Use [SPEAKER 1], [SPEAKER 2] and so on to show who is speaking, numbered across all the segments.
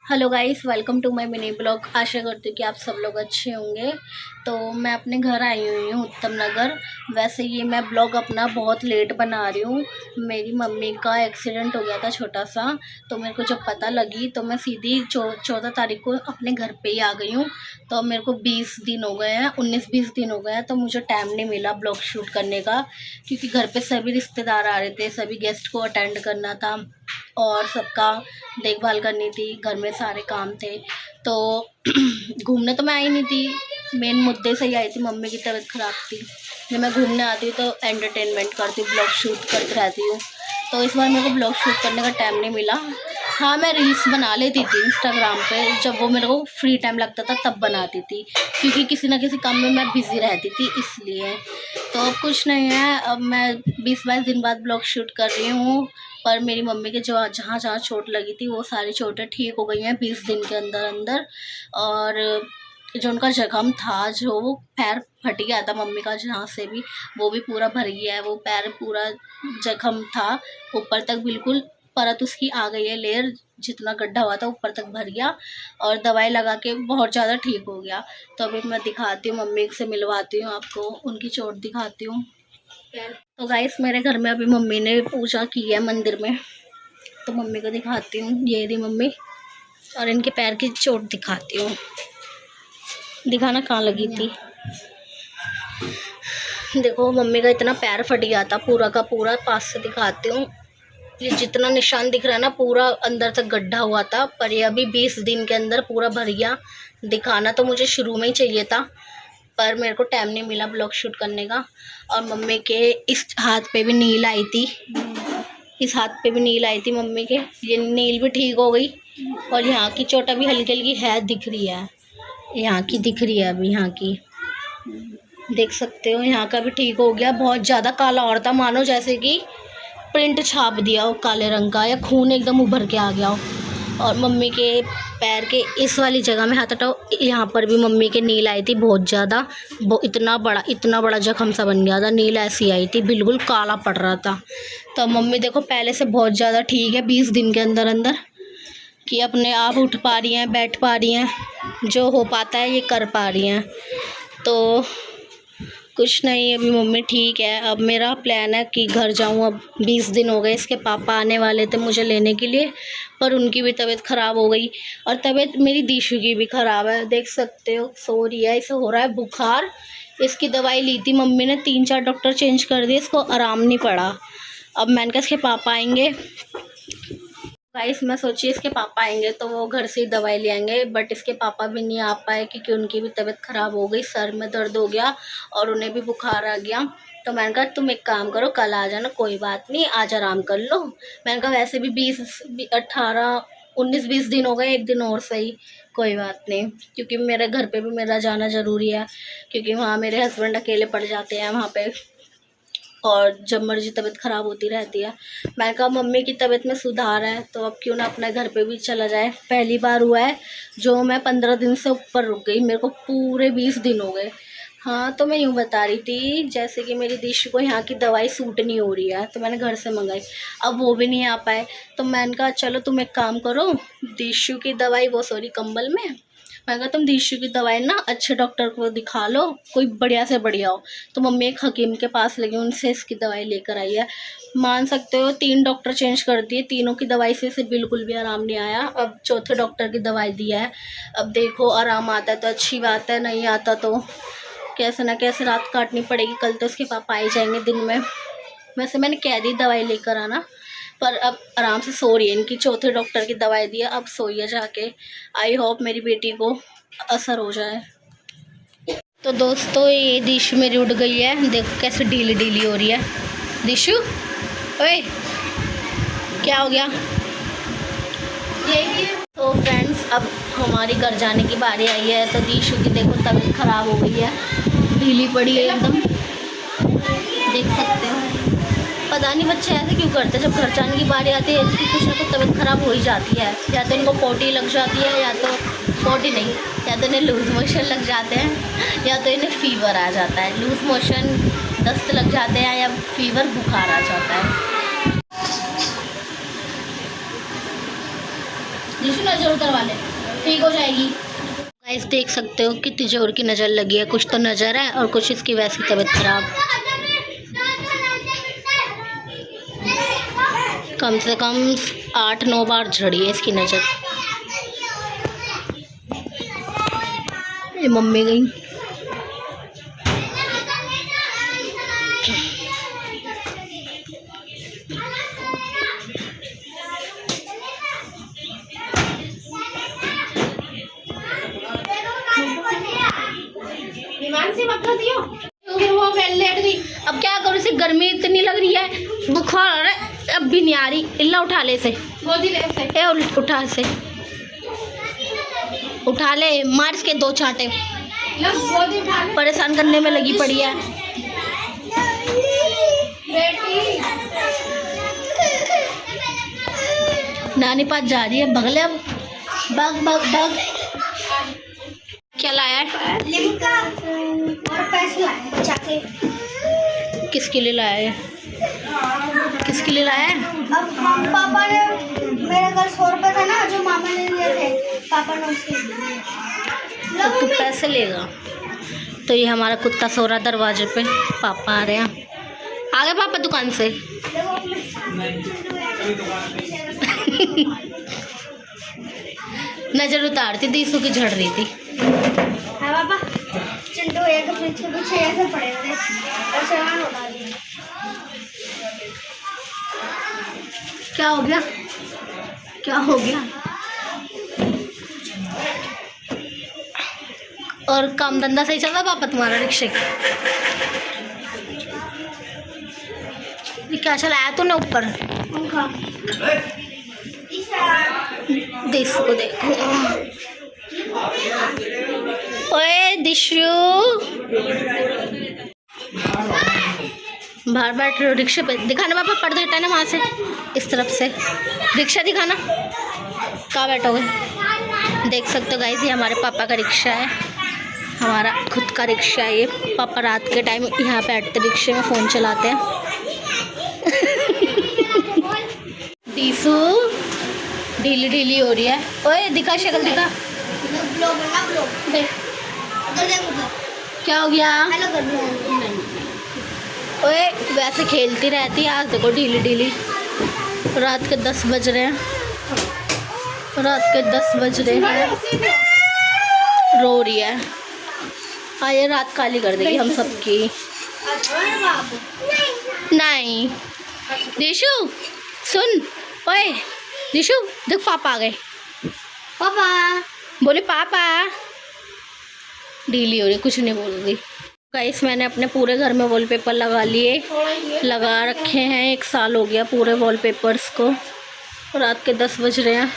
[SPEAKER 1] Hello guys, welcome to my mini blog. आशा करती हूँ कि आप सब लोग अच्छे होंगे। तो मैं अपने घर आई हुई हूँ उत्तम नगर। वैसे ये मैं ब्लॉग अपना बहुत लेट बना रही हूँ। मेरी मम्मी का एक्सीडेंट हो गया था छोटा सा, तो मेरे को जब पता लगी तो मैं सीधी 14 तारीख को अपने घर पे ही आ गई हूँ। तो मेरे को 20 दिन हो गए हैं, 19-20 दिन हो गए हैं, तो मुझे टाइम नहीं मिला ब्लॉग शूट करने का, क्योंकि घर पे सभी रिश्तेदार आ रहे थे, सभी गेस्ट को अटेंड करना था और सबका देखभाल करनी थी, घर में सारे काम थे। तो घूमने तो मैं आई नहीं थी, मेन मुद्दे से ही आई थी। मम्मी की तबीयत ख़राब थी। जब मैं घूमने आती हूँ तो एंटरटेनमेंट करती हूँ, ब्लॉग शूट करती रहती हूँ। तो इस बार मेरे को ब्लॉग शूट करने का टाइम नहीं मिला। हाँ, मैं रील्स बना लेती थी इंस्टाग्राम पे, जब वो मेरे को फ्री टाइम लगता था तब बनाती थी, क्योंकि किसी ना किसी काम में मैं बिज़ी रहती थी इसलिए। तो अब कुछ नहीं है, अब मैं 20-22 दिन बाद ब्लॉग शूट कर रही हूँ। पर मेरी मम्मी के जो जहाँ जहाँ चोट लगी थी वो सारी चोटें ठीक हो गई हैं 20 दिन के अंदर अंदर। और जो उनका जख्म था, जो वो पैर फट गया था मम्मी का जहाँ से भी, वो भी पूरा भर गया है। वो पैर पूरा जख्म था ऊपर तक, बिल्कुल परत उसकी आ गई है, लेयर जितना गड्ढा हुआ था ऊपर तक भर गया और दवाई लगा के बहुत ज़्यादा ठीक हो गया। तो अभी मैं दिखाती हूँ, मम्मी से मिलवाती हूँ, आपको उनकी चोट दिखाती हूँ। तो गाइस, मेरे घर में अभी मम्मी ने पूजा की है मंदिर में, तो मम्मी को दिखाती हूँ। ये रही मम्मी, और इनके पैर की चोट दिखाती हूँ। दिखाना कहाँ लगी थी। देखो, मम्मी का इतना पैर फट गया था पूरा का पूरा। पास से दिखाती हूँ, ये जितना निशान दिख रहा है ना, पूरा अंदर तक गड्ढा हुआ था, पर ये अभी 20 दिन के अंदर पूरा भर गया। दिखाना तो मुझे शुरू में ही चाहिए था, पर मेरे को टाइम नहीं मिला ब्लॉग शूट करने का। और मम्मी के इस हाथ पे भी नील आई थी, इस हाथ पे भी नील आई थी मम्मी के, ये नील भी ठीक हो गई। और यहाँ की चोट अभी हल्की हल्की है, दिख रही है, यहाँ की दिख रही है अभी, यहाँ की देख सकते हो। यहाँ का भी ठीक हो गया। बहुत ज़्यादा काला और था, मानो जैसे कि प्रिंट छाप दिया हो काले रंग का, या खून एकदम उभर के आ गया हो। और मम्मी के पैर के इस वाली जगह में हाथ हटाओ, यहाँ पर भी मम्मी के नील आई थी बहुत ज़्यादा। वो इतना बड़ा जख्म सा बन गया था, नील ऐसी आई थी, बिल्कुल काला पड़ रहा था। तो मम्मी देखो पहले से बहुत ज़्यादा ठीक है 20 दिन के अंदर अंदर, कि अपने आप उठ पा रही हैं, बैठ पा रही हैं, जो हो पाता है ये कर पा रही हैं। तो कुछ नहीं, अभी मम्मी ठीक है। अब मेरा प्लान है कि घर जाऊं। अब 20 दिन हो गए, इसके पापा आने वाले थे मुझे लेने के लिए, पर उनकी भी तबीयत ख़राब हो गई। और तबीयत मेरी दीशु की भी ख़राब है, देख सकते हो, सो रही है, इसे हो रहा है बुखार। इसकी दवाई ली थी मम्मी ने, 3-4 डॉक्टर चेंज कर दिए, इसको आराम नहीं पड़ा। अब मैंने कहा इसके पापा आएंगे। गाइस, मैं सोची इसके पापा आएंगे तो वो घर से ही दवाई ले आएंगे, बट इसके पापा भी नहीं आ पाए, क्योंकि उनकी भी तबीयत ख़राब हो गई, सर में दर्द हो गया और उन्हें भी बुखार आ गया। तो मैंने कहा तुम एक काम करो, कल आ जाना, कोई बात नहीं, आज आराम कर लो। मैंने कहा वैसे भी 19-20 दिन हो गए, एक दिन और सही, कोई बात नहीं, क्योंकि मेरे घर पे भी मेरा जाना ज़रूरी है, क्योंकि वहाँ मेरे हस्बैंड अकेले पड़ जाते हैं वहाँ पे, और जब मर्जी तबीयत ख़राब होती रहती है। मैंने कहा मम्मी की तबीयत में सुधार है तो अब क्यों ना अपने घर पे भी चला जाए। पहली बार हुआ है जो मैं 15 दिन से ऊपर रुक गई, मेरे को पूरे 20 दिन हो गए। हाँ, तो मैं यूँ बता रही थी, जैसे कि मेरी दीशु को यहाँ की दवाई सूट नहीं हो रही है, तो मैंने घर से मंगाई। अब वो भी नहीं आ पाए, तो मैंने कहा चलो तुम एक काम करो, दीशु की दवाई, वो सॉरी कंबल में, मैं कहा तुम दीशु की दवाई ना अच्छे डॉक्टर को दिखा लो, कोई बढ़िया से बढ़िया हो। तो मम्मी एक हकीम के पास लगी, उनसे इसकी दवाई लेकर आई है। मान सकते हो 3 डॉक्टर चेंज कर दिए, तीनों की दवाई से इसे बिल्कुल भी आराम नहीं आया। अब चौथे डॉक्टर की दवाई दिया है। अब देखो आराम आता है तो अच्छी बात है, नहीं आता तो कैसे ना कैसे रात काटनी पड़ेगी। कल तो उसके पापा आ ही जाएंगे दिन में। वैसे मैंने कह दी दवाई लेकर आना, पर अब आराम से सो रही है। इनकी चौथे डॉक्टर की दवाई दी है, अब सोई है जाके। आई होप मेरी बेटी को असर हो जाए। तो दोस्तों, ये दिशु मेरी उड़ गई है, देखो कैसे ढीली ढीली हो रही है। दिशु, ओए क्या हो गया? तो फ्रेंड्स, अब हमारी घर जाने की बारी आई है। तो दिशु की देखो तबीयत ख़राब हो गई है, ढीली पड़ी है एकदम, देख सकते हो। पता नहीं बच्चे ऐसे क्यों करते हैं, जब घर जाने की बारी आती है इसकी कुछ ना कुछ तबीयत ख़राब हो ही जाती है। या तो इनको पोटी लग जाती है, या तो पोटी नहीं, या तो इन्हें लूज़ मोशन लग जाते हैं, या तो इन्हें फीवर आ जाता है। लूज़ मोशन, दस्त लग जाते हैं, या फीवर, बुखार आ जाता है। नजर उतरवा ले, ठीक हो जाएगी। गाइस देख सकते हो कितनी जोर की नज़र लगी है, कुछ तो नज़र है और कुछ इसकी वैसी तबीयत खराब। कम से कम 8-9 बार झड़ी है इसकी नज़र। ये मम्मी गई। वो लेट गई। अब क्या करूँ, इसे गर्मी इतनी लग रही है, बुखार आ रहा है, अब भी नहीं आ रही। इल्ला उठा ले इसे, उठा से, उठा ले, मार इसके 2 चांटे। परेशान करने में लगी पड़ी है। नानी पास जा रही है, भगले अब, भग भग भग। क्या लाया है? लिमका और पैसे लाए जाके। किसके लिए लाया है? किसके लिए लाया है? अब पापा ने, मेरे घर 100 रुपये था ना जो मामा ने लिए थे, पापा ने उसके लिए। तो तू पैसे लेगा? तो ये हमारा कुत्ता सो रहा दरवाजे पे, पापा आ रहे हैं। आ गए पापा दुकान से? नजर उतारती थी, इसको की झड़ रही थी। हाँ पापा, चिंटू एक फ्रिज के पीछे ऐसे पड़े थे और सामान उठा दिए। क्या हो गया? क्या हो गया? और काम धंधा सही चल रहा पापा तुम्हारा रिक्शे का? क्या चलाया तूने ऊपर? देश को देखो। ओए दिशु, बाहर बैठ रहे हो रिक्शे पे? दिखाना पापा, पर्दा हटाना वहाँ से, इस तरफ से रिक्शा दिखाना। कहाँ बैठोगे? देख सकते हो गाइस, ये हमारे पापा का रिक्शा है, हमारा खुद का रिक्शा है ये। पापा रात के टाइम यहाँ बैठते रिक्शे में, फ़ोन चलाते हैं। दीसू ढीली ढीली हो रही है। ओए दिखा, शक्ल दिखा। क्या हो गया? ओए वैसे खेलती रहती है, आज देखो ढीली ढीली। रात के 10 बज रहे हैं, रात के 10 बज रहे हैं, रो रही है। ये रात काली कर देगी हम सबकी। नहीं दिशु सुन, ओए दिशु देख पापा आ गए। पापा बोले, पापा। ढीली हो रही, कुछ नहीं बोल रही। गाइस मैंने अपने पूरे घर में वॉलपेपर लगा लिए, लगा रखे हैं, 1 साल हो गया पूरे वॉलपेपर्स को। रात के 10 बज रहे हैं।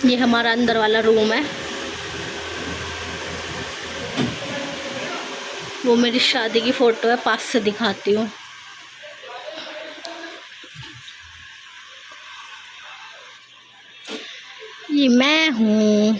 [SPEAKER 1] ये हमारा अंदर वाला रूम है, वो मेरी शादी की फ़ोटो है, पास से दिखाती हूँ। ये मैं हूँ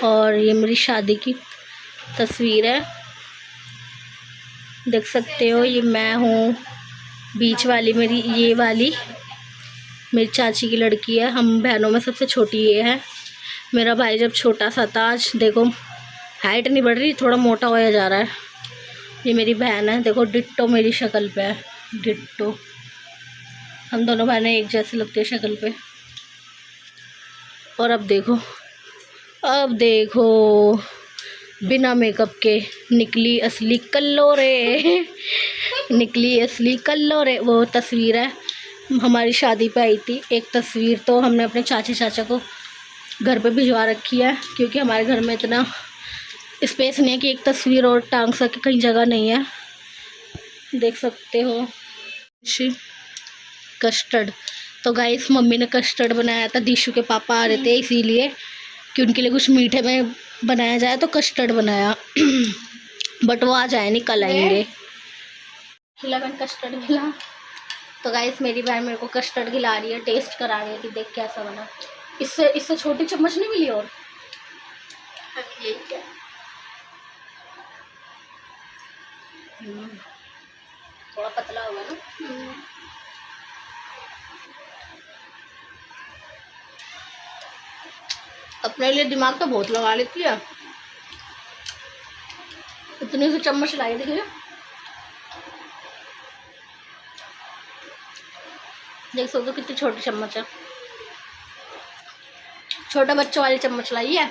[SPEAKER 1] और ये मेरी शादी की तस्वीर है, देख सकते हो। ये मैं हूँ, बीच वाली मेरी, ये वाली मेरी चाची की लड़की है। हम बहनों में सबसे छोटी ये है। मेरा भाई जब छोटा सा था, आज देखो हाइट नहीं बढ़ रही, थोड़ा मोटा होया जा रहा है। ये मेरी बहन है, देखो डिट्टो मेरी शक्ल पे है, डिट्टो। हम दोनों बहनें एक जैसे लगती है शक्ल पे। और अब देखो, अब देखो बिना मेकअप के निकली असली कल्लो रे, निकली असली कल्लो रे। वो तस्वीर है, हमारी शादी पे आई थी एक तस्वीर, तो हमने अपने चाची चाचा को घर पे भिजवा रखी है, क्योंकि हमारे घर में इतना स्पेस नहीं है कि एक तस्वीर और टांग सके, कहीं जगह नहीं है। देख सकते हो कस्टर्ड। तो गाइस मम्मी ने कस्टर्ड बनाया था, दिशु के पापा आ रहे थे इसीलिए कि उनके लिए कुछ मीठे में बनाया जाए, तो कस्टर्ड बनाया। बट वो आज आए नहीं, कल आएंगे। खिला मैंने कस्टर्ड खिला। तो गाइस मेरी बहन मेरे को कस्टर्ड खिला रही है, टेस्ट करा रही है कि देख कैसा बना। इससे छोटी चम्मच नहीं मिली और थोड़ा पतला होगा ना। अपने लिए दिमाग तो बहुत लगा लेती है। इतनी सी चम्मच लाई देखिए, देख सकते हो कितनी छोटी चम्मच है। छोटे बच्चों वाली चम्मच लाई है।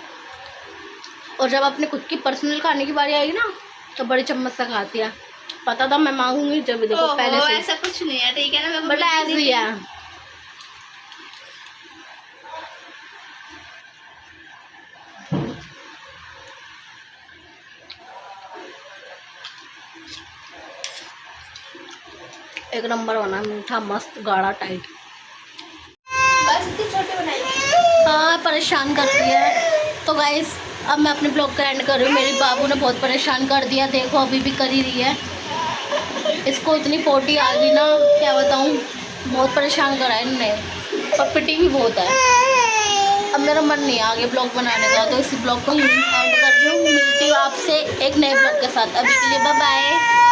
[SPEAKER 1] और जब अपने खुद की पर्सनल खाने की बारी आएगी ना तो बड़ी चम्मच से खाती है। पता था मैं मांगूंगी जब, देखो पहले से
[SPEAKER 2] ऐसा कुछ नहीं है, ठीक है ना,
[SPEAKER 1] बट ऐसे ही है। एक नंबर बना, मीठा मस्त गाढ़ा टाइट।
[SPEAKER 2] बस इतनी छोटी बनाई।
[SPEAKER 1] हाँ परेशान कर रही है। तो गाइस अब मैं अपने ब्लॉग का एंड कर रही हूँ। मेरी बाबू ने बहुत परेशान कर दिया, देखो अभी भी कर ही रही है। इसको इतनी पोटी आ गई ना, क्या बताऊँ, बहुत परेशान करा है इनने, और पिटी भी बहुत है। अब मेरा मन नहीं है आगे ब्लॉग बनाने का, तो इसी ब्लॉग को एंड कर रही हूँ। मिलती हूँ आपसे एक नए ब्लॉग के साथ। अभी के लिए बाय बाय।